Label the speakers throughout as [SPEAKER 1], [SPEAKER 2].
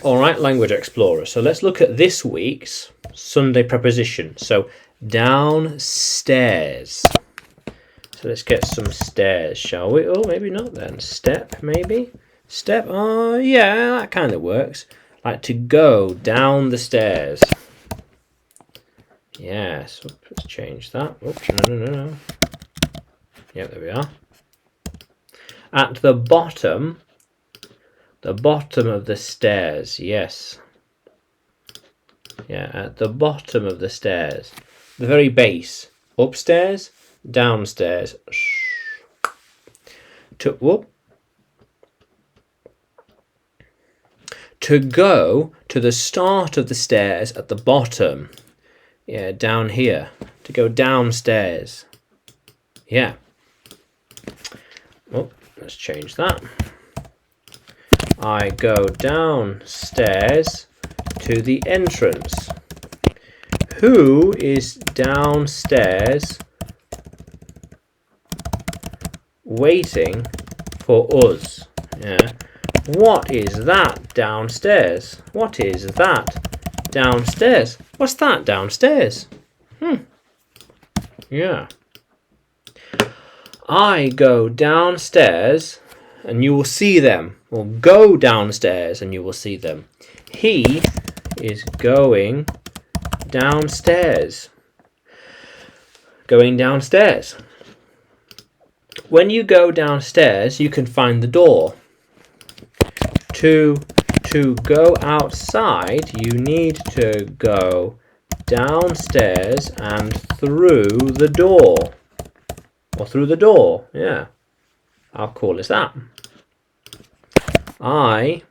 [SPEAKER 1] All right, Language Explorer. So let's look at this week's Sunday preposition. So downstairs. So let's get some stairs, shall we? Oh, maybe not then. Step, maybe? Step, oh yeah, that kind of works. Like to go down the stairs. Yes, let's change that. Oops, no. Yep, there we are. At the bottom of the stairs, yes. Yeah, at the bottom of the stairs. The very base. Upstairs, downstairs. To go to the start of the stairs at the bottom. Yeah, down here. To go downstairs. Yeah. Oh, let's change that. I go downstairs to the entrance. Who is downstairs waiting for us? Yeah. What is that downstairs? What is that downstairs? What's that downstairs? Yeah. I go downstairs and you will see them. Or go downstairs and you will see them. He is going downstairs. Going downstairs. When you go downstairs, you can find the door. To go outside, you need to go downstairs and through the door. Or through the door, yeah. How cool is that? I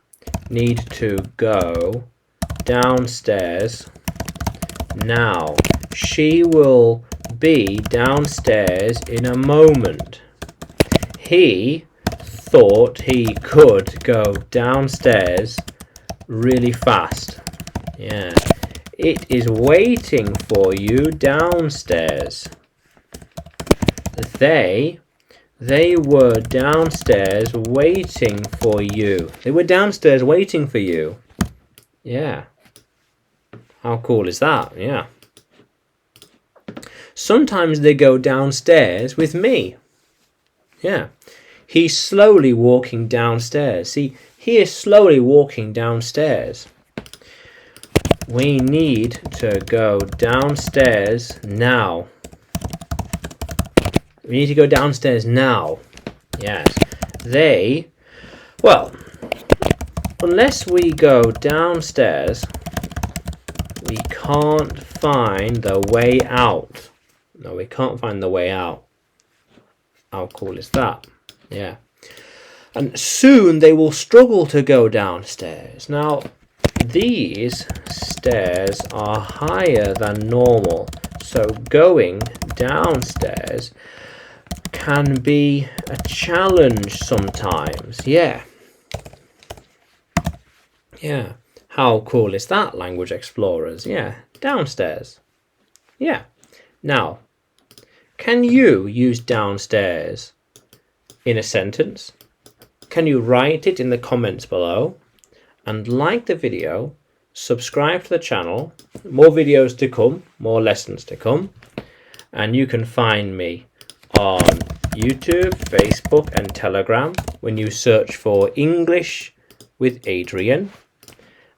[SPEAKER 1] need to go downstairs now. She will be downstairs in a moment. He thought he could go downstairs really fast. Yeah. It is waiting for you downstairs. They were downstairs waiting for you. They were downstairs waiting for you. Yeah. How cool is that? Yeah. Sometimes they go downstairs with me. Yeah. He's slowly walking downstairs. See, he is slowly walking downstairs. We need to go downstairs now. We need to go downstairs now. Yes. Unless we go downstairs, we can't find the way out. No, we can't find the way out. How cool is that? Yeah. And soon they will struggle to go downstairs. Now, these stairs are higher than normal. So going downstairs can be a challenge sometimes. Yeah. Yeah. How cool is that, Language Explorers? Yeah. Downstairs. Yeah. Now, can you use downstairs in a sentence? Can you write it in the comments below? And like the video, subscribe to the channel. More videos to come, more lessons to come. And you can find me on YouTube, Facebook and Telegram when you search for English with Adrian.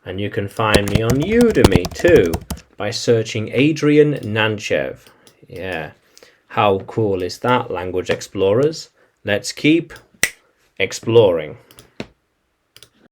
[SPEAKER 1] And you can find me on Udemy too by searching Adrian Nanchev. Yeah, how cool is that, Language Explorers? Let's keep exploring.